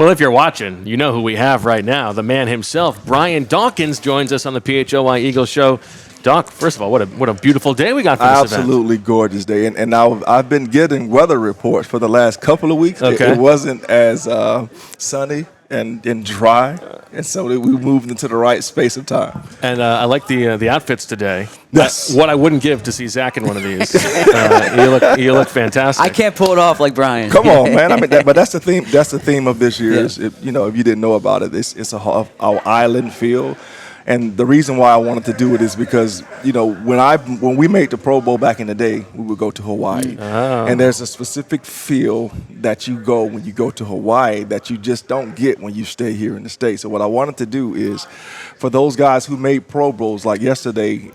Well, if you're watching, you know who we have right now. The man himself, Brian Dawkins, joins us on the PHLY Eagles show. Doc, first of all, what a beautiful day we got for this event. Absolutely gorgeous day. And now I've been getting weather reports for the last couple of weeks. Okay. It wasn't as sunny and dry, and so we moved into the right space of time. And I like the outfits today. Yes. What I wouldn't give to see Zach in one of these. You look fantastic. I can't pull it off like Brian. Come on, man. I mean, but that's the theme. That's the theme of this year. Is, if you didn't know about it, it's our island feel. And the reason why I wanted to do it is because, when we made the Pro Bowl back in the day, we would go to Hawaii. Oh. And there's a specific feel that you go when you go to Hawaii that you just don't get when you stay here in the States. So what I wanted to do is, for those guys who made Pro Bowls, like yesterday,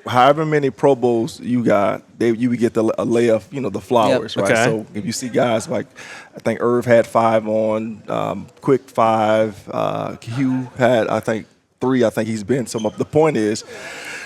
however many Pro Bowls you got, you would get a lay of, the flowers, right? Okay. So if you see guys like, I think Irv had 5 on, Quick 5, Hugh had, I think, 3, I think he's been. So the point is,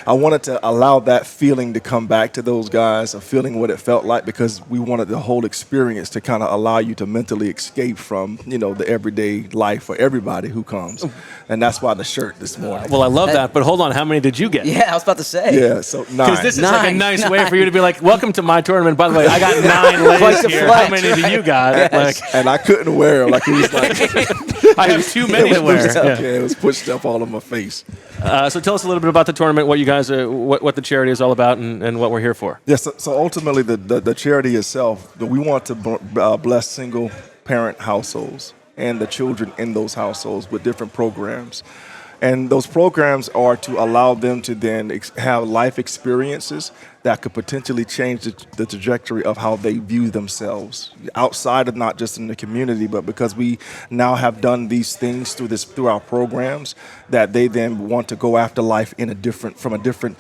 I wanted to allow that feeling to come back to those guys, of feeling what it felt like, because we wanted the whole experience to kind of allow you to mentally escape from, the everyday life for everybody who comes. And that's why the shirt this morning. Well, I love that, but hold on. How many did you get? Yeah, I was about to say. Yeah, so 9. Because this is like a nice way for you to be like, welcome to my tournament. By the way, I got 9 lays here. How many do you got? Yes. And I couldn't wear them. Like, it was like, I have too many to wear. Yeah, it was pushed up all on my face. So tell us a little bit about the tournament, what you guys, what the charity is all about, and what we're here for. Yes, so ultimately the charity itself, we want to bless single parent households and the children in those households with different programs. And those programs are to allow them to then have life experiences that could potentially change the trajectory of how they view themselves outside of not just in the community, but because we now have done these things through our programs, that they then want to go after life from a different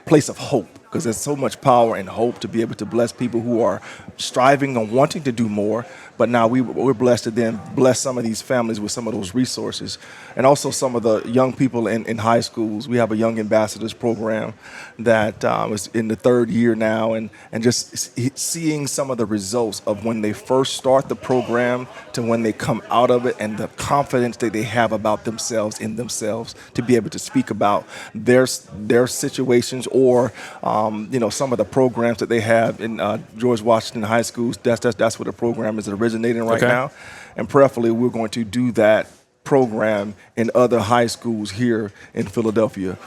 place of hope. Because there's so much power and hope to be able to bless people who are striving and wanting to do more. But now we're blessed to then bless some of these families with some of those resources. And also some of the young people in high schools. We have a Young Ambassadors program that is in the 3rd year now. And just seeing some of the results of when they first start the program to when they come out of it, and the confidence that they have about themselves, in themselves, to be able to speak about their situations or some of the programs that they have in George Washington High Schools. That's where the program is originating right now. And prayerfully, we're going to do that program in other high schools here in Philadelphia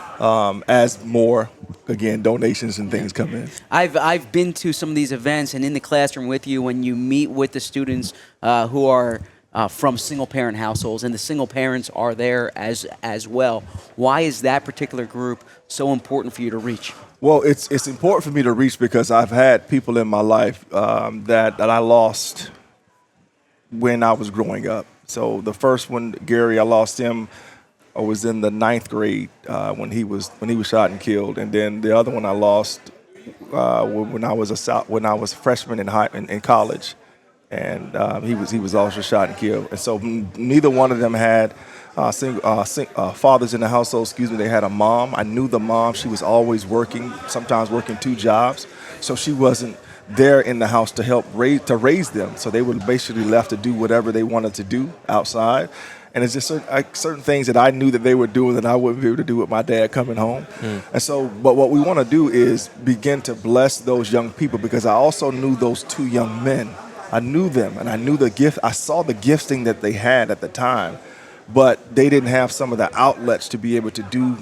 as more, again, donations and things come in. I've been to some of these events and in the classroom with you when you meet with the students who are from single-parent households, and the single parents are there as well. Why is that particular group so important for you to reach? Well, it's important for me to reach because I've had people in my life that I lost when I was growing up. So the first one, Gary, I lost him. I was in the 9th grade when he was shot and killed, and then the other one I lost when I was a freshman in college, and he was also shot and killed. And so neither one of them had fathers in the household. They had a mom. I knew the mom. She was always working, sometimes working 2 jobs, so she wasn't there in the house to help raise them. So they were basically left to do whatever they wanted to do outside. And it's just certain things that I knew that they were doing that I wouldn't be able to do with my dad coming home. And so, but what we want to do is begin to bless those young people, because I also knew those 2 young men. I knew them, and I knew the gift. I saw the gifting that they had at the time, but they didn't have some of the outlets to be able to do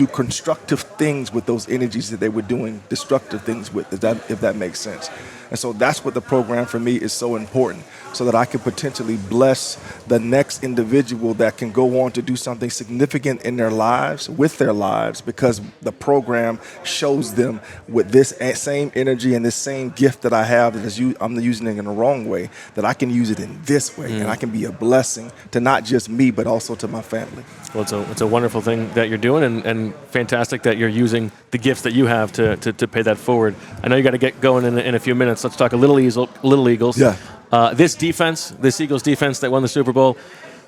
constructive things with those energies that they were doing destructive things with, if that makes sense. And so that's what the program for me is so important, so that I can potentially bless the next individual that can go on to do something significant in their lives, with their lives, because the program shows them with this same energy and this same gift that I have, that I'm using it in the wrong way, that I can use it in this way, and I can be a blessing to not just me, but also to my family. Well, it's a wonderful thing that you're doing, and fantastic that you're using the gifts that you have to pay that forward. I know you got to get going in a few minutes. Let's talk a little Eagles. Yeah. This Eagles defense that won the Super Bowl,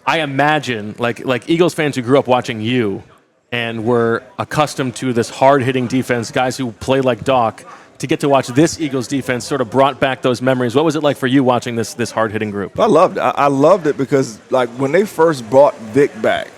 I imagine, like Eagles fans who grew up watching you and were accustomed to this hard-hitting defense, guys who play like Doc, to get to watch this Eagles defense sort of brought back those memories. What was it like for you watching this hard-hitting group? I loved it. I loved it because, like, when they first brought Vic back,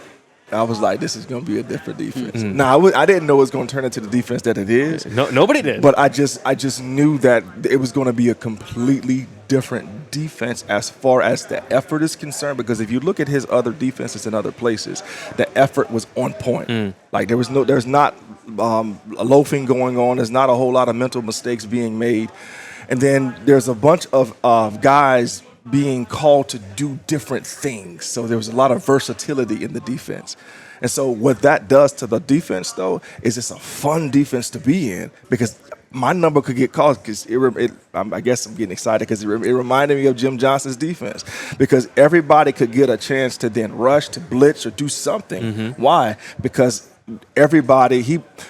I was like, this is going to be a different defense. Mm-hmm. Now, I didn't know it was going to turn into the defense that it is. Nobody did. But I just knew that it was going to be a completely different defense as far as the effort is concerned. Because if you look at his other defenses in other places, the effort was on point. Like there's not loafing going on. There's not a whole lot of mental mistakes being made. And then there's a bunch of guys being called to do different things. So there was a lot of versatility in the defense. And so what that does to the defense, though, is it's a fun defense to be in because my number could get called because I guess I'm getting excited because it reminded me of Jim Johnson's defense because everybody could get a chance to then rush, to blitz, or do something. Why? Because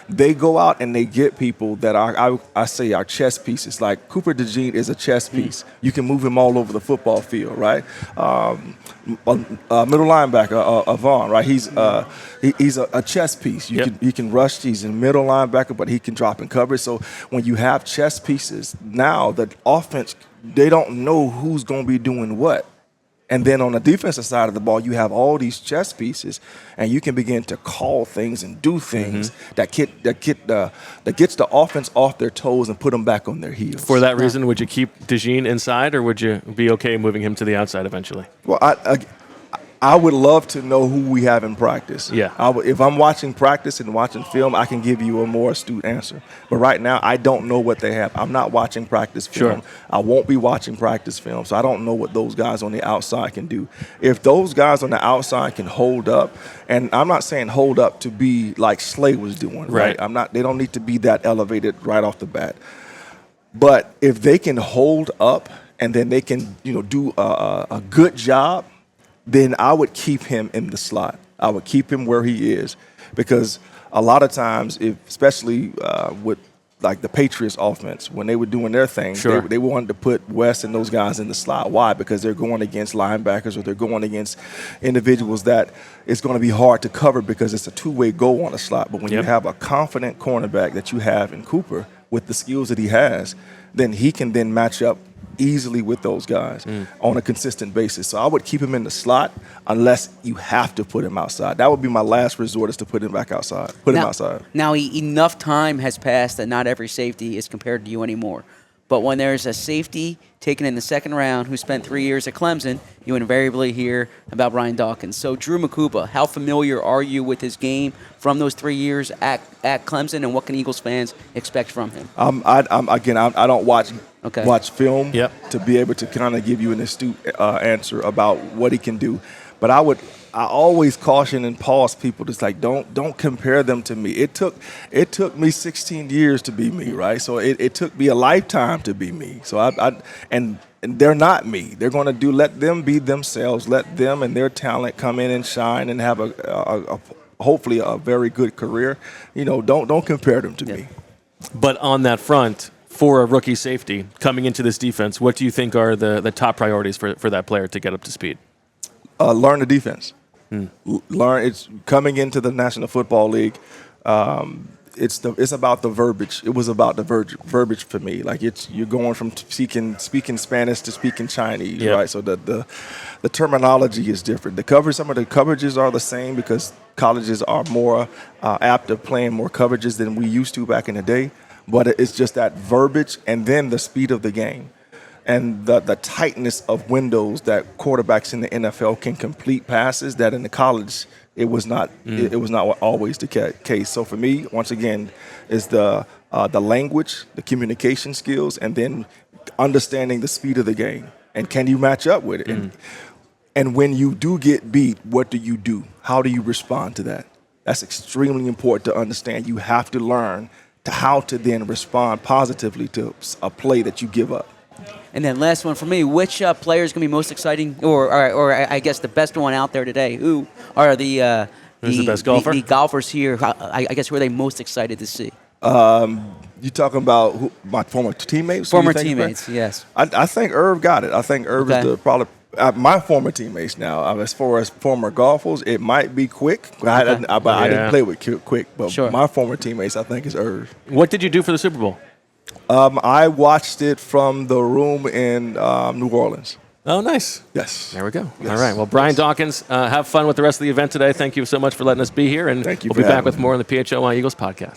they go out and they get people that I say are chess pieces. Like Cooper DeJean is a chess piece. You can move him all over the football field, right? Middle linebacker, Avon, right? He's a chess piece. He can rush. He's a middle linebacker, but he can drop in coverage. So when you have chess pieces, now the offense, they don't know who's going to be doing what. And then on the defensive side of the ball, you have all these chess pieces, and you can begin to call things and do things that gets the offense off their toes and put them back on their heels. For that reason, would you keep DeJean inside, or would you be okay moving him to the outside eventually? Well, I would love to know who we have in practice. Yeah. If I'm watching practice and watching film, I can give you a more astute answer. But right now, I don't know what they have. I'm not watching practice film. Sure. I won't be watching practice film, so I don't know what those guys on the outside can do. If those guys on the outside can hold up, and I'm not saying hold up to be like Slay was doing, right? They don't need to be that elevated right off the bat. But if they can hold up and then they can, do a good job, then I would keep him in the slot. I would keep him where he is because a lot of times, especially with like the Patriots offense, when they were doing their thing, they wanted to put West and those guys in the slot. Why? Because they're going against linebackers or they're going against individuals that it's going to be hard to cover because it's a two-way go on the slot. But when you have a confident cornerback that you have in Cooper with the skills that he has, then he can then match up easily with those guys on a consistent basis. So I would keep him in the slot unless you have to put him outside. That would be my last resort is to put him back outside. Him outside. Now, enough time has passed that not every safety is compared to you anymore. But when there's a safety taken in the second round who spent 3 years at Clemson, you invariably hear about Brian Dawkins. So Drew Makuba, how familiar are you with his game from those 3 years at Clemson, and what can Eagles fans expect from him? I don't watch film to be able to kind of give you an astute answer about what he can do. But I always caution and pause people. Just like don't compare them to me. It took me 16 years to be me, right? So it took me a lifetime to be me. So and they're not me. They're going to let them be themselves. Let them and their talent come in and shine and have a hopefully a very good career. Don't compare them to me. But on that front, for a rookie safety coming into this defense, what do you think are the top priorities for that player to get up to speed? Learn the defense. Learn. It's coming into the National Football League. It's about the verbiage. It was about the verbiage for me. Like you're going from speaking Spanish to speaking Chinese, right? So the terminology is different. Some of the coverages are the same because colleges are more apt at playing more coverages than we used to back in the day. But it's just that verbiage and then the speed of the game. And the tightness of windows that quarterbacks in the NFL can complete passes that in the college it was not always the case. So for me, once again, is the language, the communication skills, and then understanding the speed of the game. And can you match up with it? And when you do get beat, what do you do? How do you respond to that? That's extremely important to understand. You have to learn how to then respond positively to a play that you give up. And then last one for me, which player is going to be most exciting, or I guess the best one out there today? Who are the best golfer? The golfers here, I guess, who are they most excited to see? You talking about my former teammates? Former teammates, yes. I think Irv got it. I think Irv is probably my former teammates now. As far as former golfers, it might be Quick. I didn't play with Quick, but my former teammates, I think, is Irv. What did you do for the Super Bowl? I watched it from the room in New Orleans. Oh, nice. Yes. There we go. Yes. All right. Well, Brian Dawkins, have fun with the rest of the event today. Thank you so much for letting us be here, and Thank you we'll for be back having with me. more on the PHLY Eagles podcast.